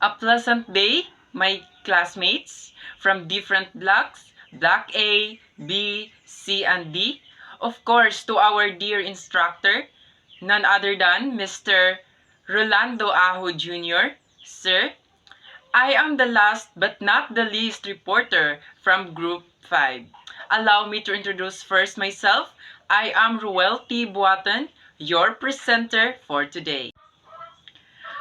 A pleasant day, my classmates from different blocks, Block A, B, C, and D. Of course, to our dear instructor, none other than Mr. Rolando Aho Jr. Sir, I am the last but not the least reporter from Group 5. Allow me to introduce first myself. I am Ruel T. Buatan, your presenter for today.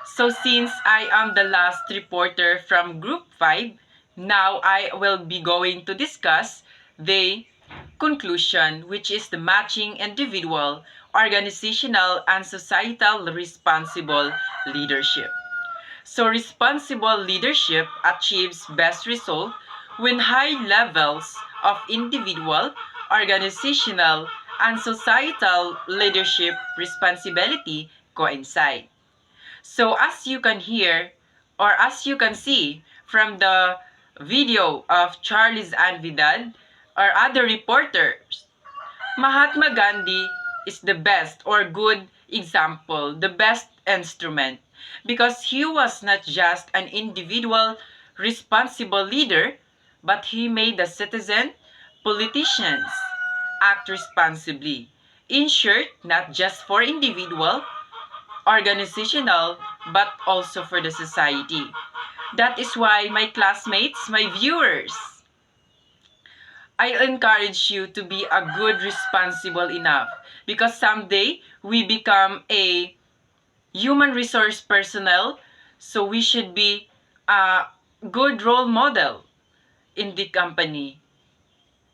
So since I am the last reporter from Group 5, now I will be going to discuss the conclusion, which is the matching individual, organizational, and societal responsible leadership. So responsible leadership achieves best result when high levels of individual, organizational, and societal leadership responsibility coincide. So as you can hear or as you can see from the video of Charles Anvidad or other reporters, Mahatma Gandhi is the best or good example, the best instrument, because he was not just an individual responsible leader, but he made the citizen, politicians act responsibly. In short, not just for individual, organizational, but also for the society. That is why my classmates, my viewers, I encourage you to be a good responsible enough because someday we become a human resource personnel, so we should be a good role model in the company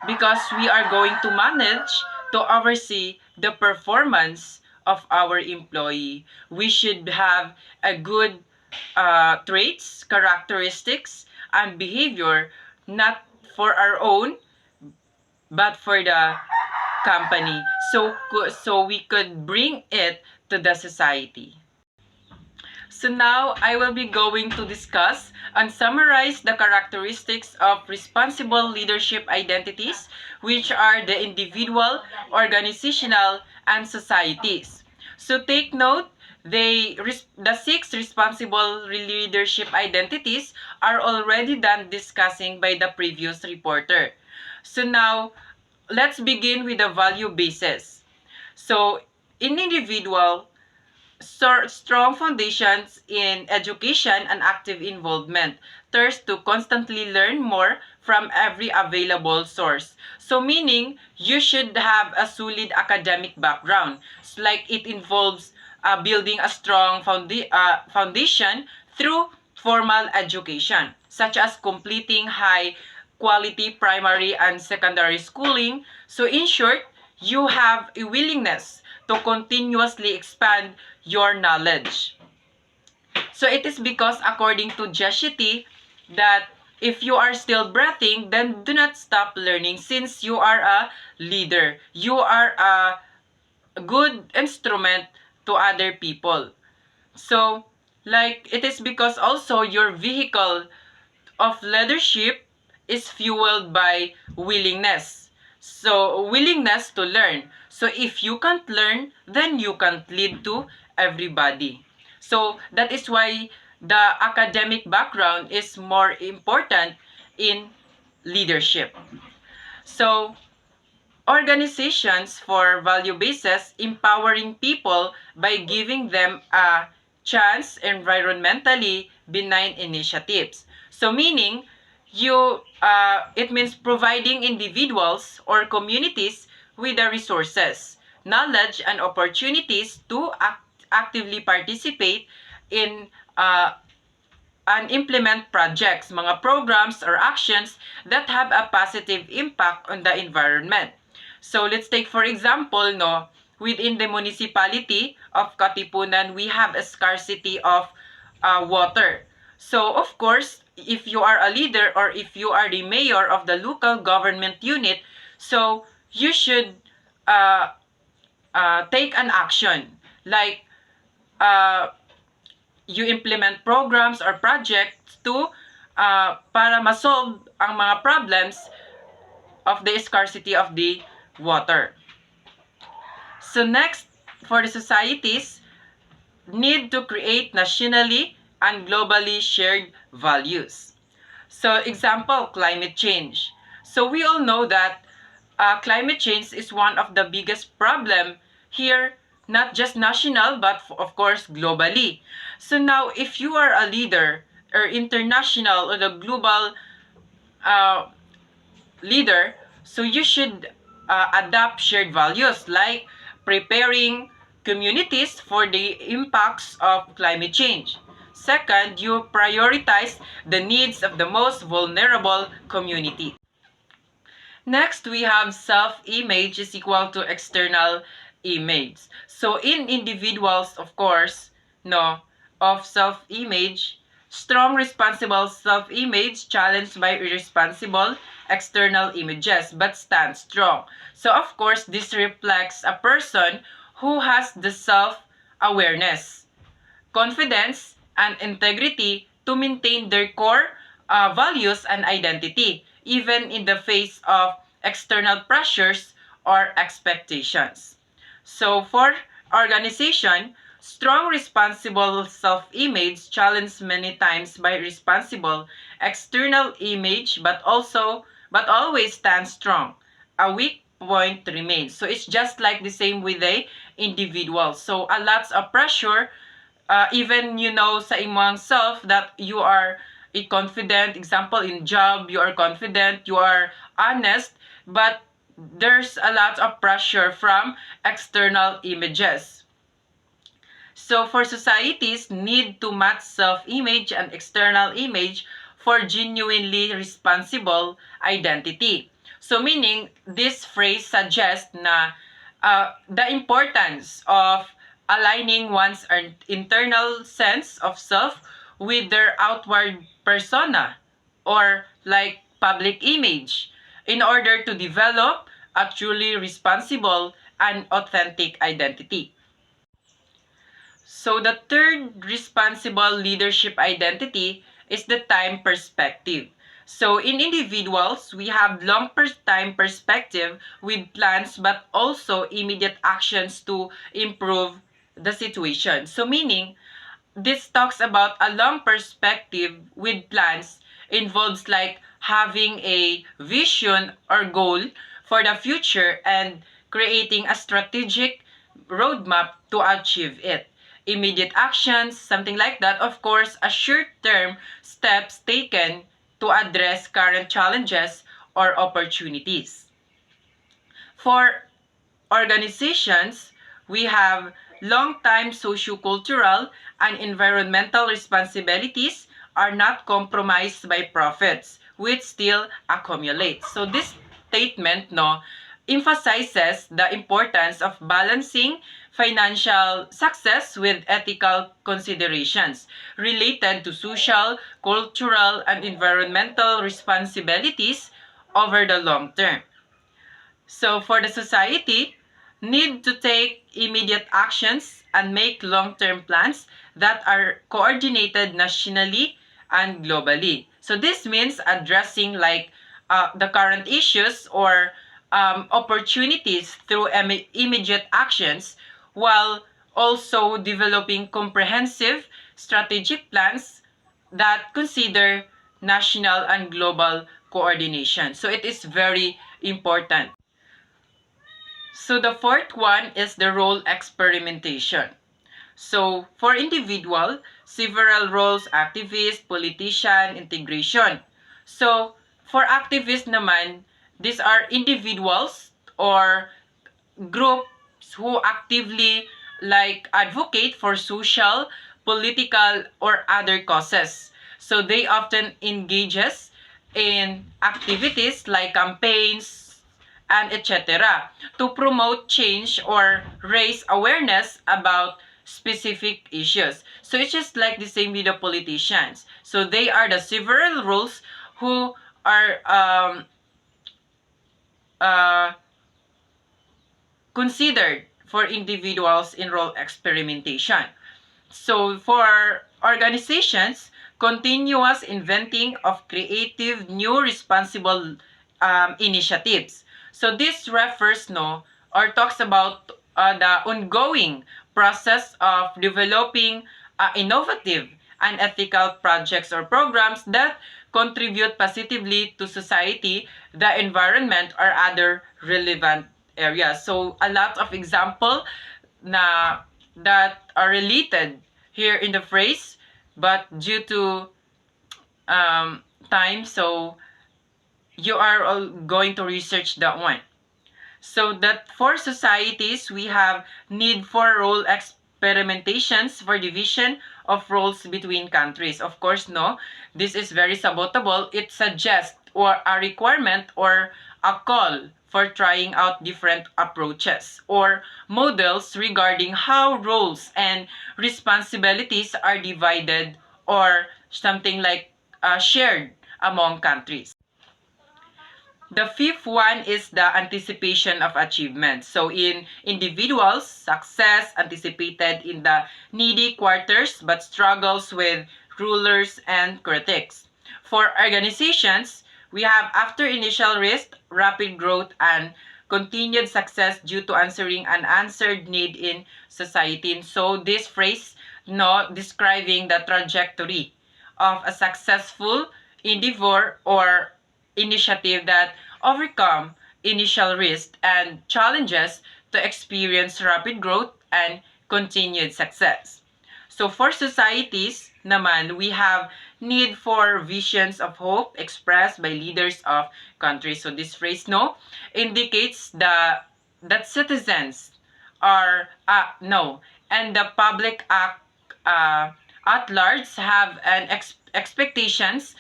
because we are going to manage to oversee the performance of our employee. We should have a good traits, characteristics, and behavior not for our own but for the company. So we could bring it to the society. So now I will be going to discuss and summarize the characteristics of responsible leadership identities, which are the individual, organizational, and societies. So take note, the 6 responsible leadership identities are already done discussing by the previous reporter. So now, let's begin with the value basis. So, in individual, strong foundations in education and active involvement. Thirst to constantly learn more from every available source. So meaning, you should have a solid academic background. So like it involves building a strong foundation through formal education, such as completing high quality primary and secondary schooling. So in short, you have a willingness to continuously expand your knowledge. So it is because according to Jeshiti that if you are still breathing, then do not stop learning since you are a leader. You are a good instrument to other people. So, like, it is because also your vehicle of leadership is fueled by willingness. So, willingness to learn. So, if you can't learn, then you can't lead to everybody. So, that is why the academic background is more important in leadership. So, organizations for value bases empowering people by giving them a chance environmentally benign initiatives. So meaning it means providing individuals or communities with the resources, knowledge and opportunities to actively participate in and implement projects, mga programs or actions that have a positive impact on the environment. So let's take for example, within the municipality of Katipunan, we have a scarcity of water. So of course, if you are a leader or if you are the mayor of the local government unit, so you should take an action like you implement programs or projects to para ma-solve ang mga problems of the scarcity of the water. So next, for the societies, need to create nationally and globally shared values. So example, climate change. So we all know that climate change is one of the biggest problem here, not just national, but of course globally. So now, if you are a leader or international or the global uh, leader, so you should adopt shared values like preparing communities for the impacts of climate change. Second, you prioritize the needs of the most vulnerable community. Next, we have self-image is equal to external image. So in individuals, of course, no, of self-image, strong responsible self-image challenged by irresponsible external images but stand strong. So of course, this reflects a person who has the self-awareness, confidence, and integrity to maintain their core values and identity, even in the face of external pressures or expectations. So for organization, strong responsible self-image challenged many times by responsible external image but always stand strong. A weak point remains. So it's just like the same with the individual. So a lots of pressure, even you know sa imong self that you are a confident, example in job, you are confident, you are honest, but there's a lot of pressure from external images. So for societies need to match self-image and external image for genuinely responsible identity. So meaning, this phrase suggests na the importance of aligning one's internal sense of self with their outward persona or like public image in order to develop a truly responsible and authentic identity. So the third responsible leadership identity is the time perspective. So in individuals, we have time perspective with plans but also immediate actions to improve the situation. So meaning, this talks about a long perspective with plans involves like having a vision or goal for the future and creating a strategic roadmap to achieve it. Immediate actions, something like that. Of course, a short-term steps taken to address current challenges or opportunities. For organizations, we have long-time sociocultural and environmental responsibilities are not compromised by profits, which still accumulate. So this statement emphasizes the importance of balancing financial success with ethical considerations related to social, cultural, and environmental responsibilities over the long term. So for the society, need to take immediate actions and make long-term plans that are coordinated nationally and globally. So this means addressing like the current issues or opportunities through immediate actions while also developing comprehensive strategic plans that consider national and global coordination. So it is very important. So the fourth one is the role experimentation. So for individual, several roles, activist, politician, integration. So for activist naman, these are individuals or groups who actively like advocate for social, political, or other causes. So they often engages in activities like campaigns and etc. to promote change or raise awareness about specific issues. So it's just like the same with the politicians. So they are the several roles who are uh, considered for individuals in role experimentation. So for organizations, continuous inventing of creative new responsible initiatives. So this refers or talks about the ongoing process of developing innovative and ethical projects or programs that contribute positively to society, the environment, or other relevant areas. So a lot of example na that are related here in the phrase, but due to time, so you are all going to research that one. So that for societies, we have need for role experimentations for division of roles between countries. Of course, no, this is very sabotable. It suggests or a requirement or a call for trying out different approaches or models regarding how roles and responsibilities are divided or something like shared among countries. The fifth one is the anticipation of achievement. So in individuals, success anticipated in the needy quarters but struggles with rulers and critics. For organizations, we have after initial risk, rapid growth, and continued success due to answering an unanswered need in society. So this phrase, no, describing the trajectory of a successful endeavor or initiative that overcome initial risks and challenges to experience rapid growth and continued success. So for societies naman, we have need for visions of hope expressed by leaders of countries. So this phrase no indicates that citizens are no and the public at large have an expectations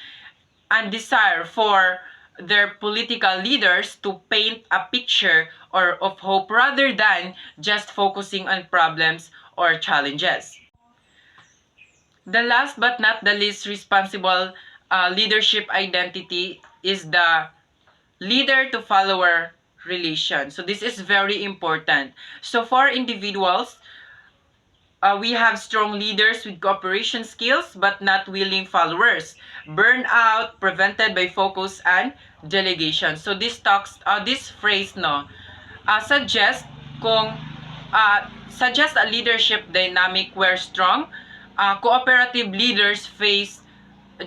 and desire for their political leaders to paint a picture or of hope rather than just focusing on problems or challenges. The last but not the least responsible leadership identity is the leader to follower relation. So this is very important. So for individuals, we have strong leaders with cooperation skills but not willing followers. Burnout prevented by focus and delegation. So this phrase no suggests kung suggest a leadership dynamic where strong cooperative leaders face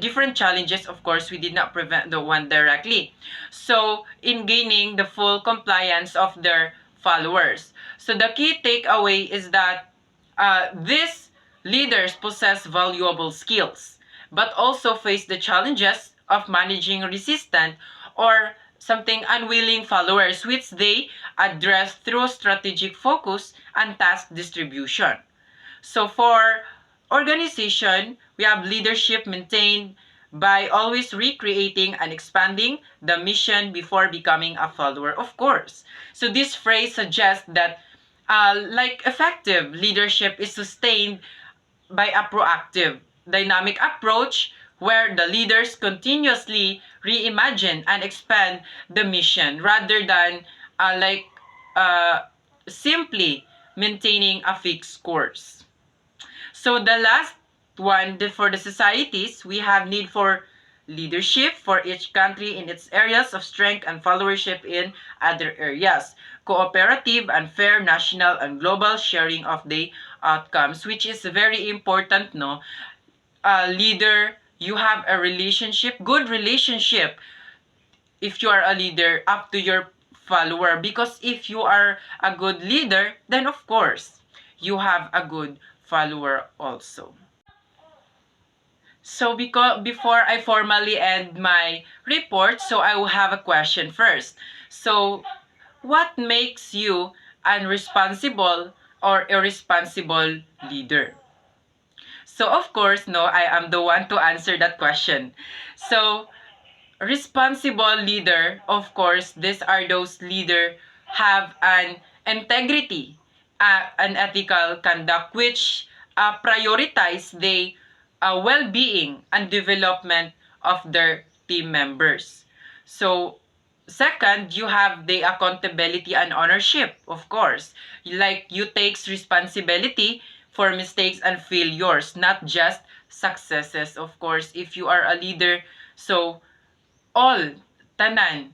different challenges. Of course, we did not prevent the one directly. So in gaining the full compliance of their followers. So the key takeaway is that these leaders possess valuable skills, but also face the challenges of managing resistant or something unwilling followers, which they address through strategic focus and task distribution. So for organization, we have leadership maintained by always recreating and expanding the mission before becoming a follower, of course. So this phrase suggests that like effective leadership is sustained by a proactive, dynamic approach where the leaders continuously reimagine and expand the mission rather than simply maintaining a fixed course. So the last one, for the societies, we have need for leadership for each country in its areas of strength and followership in other areas. Cooperative and fair national and global sharing of the outcomes, which is very important, no? Leader, you have a relationship, good relationship if you are a leader up to your follower, because if you are a good leader, then of course, you have a good follower also. So before I formally end my report, so I will have a question first. So what makes you an responsible or irresponsible leader? So of course, no, I am the one to answer that question. So responsible leader, of course, these are those leader have an integrity, an ethical conduct which prioritize the well-being and development of their team members. So second, you have the accountability and ownership, of course. Like you takes responsibility for mistakes and failures, not just successes. Of course, if you are a leader, so all, tanang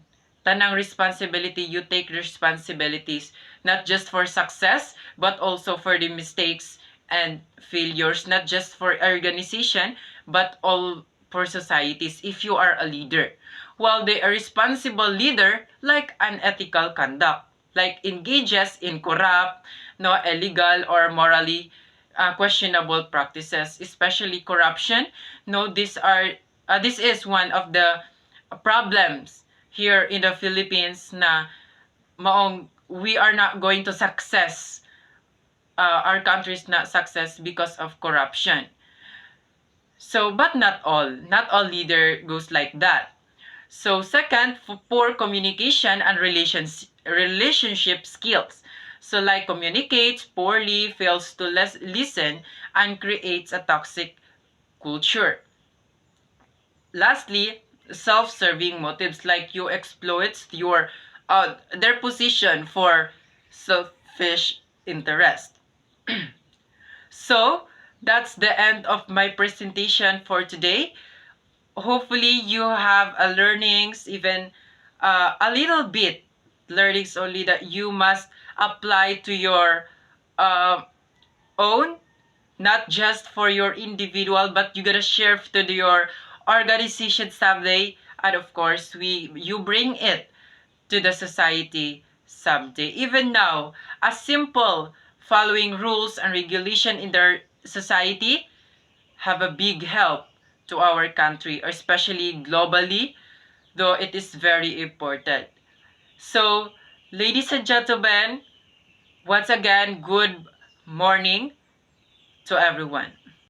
responsibility, you take responsibilities not just for success, but also for the mistakes and failures, not just for organization, but all for societies if you are a leader. While the irresponsible leader, like unethical conduct, like engages in corrupt, no illegal or morally questionable practices, especially corruption. No, this is one of the problems here in the Philippines na maong we are not going to success, our country is not success because of corruption. So, but not all leader goes like that. So second, poor communication and relationship skills. So like communicates poorly, fails to listen, and creates a toxic culture. Lastly, self-serving motives, like you exploits their position for selfish interest. So that's the end of my presentation for today. Hopefully you have a learnings, even a little bit learnings only, that you must apply to your uh, own, not just for your individual, but you gotta share to your organization someday, and of course you bring it to the society someday. Even now, a simple following rules and regulation in their society have a big help to our country, especially globally, though it is very important. So, ladies and gentlemen, once again, good morning to everyone.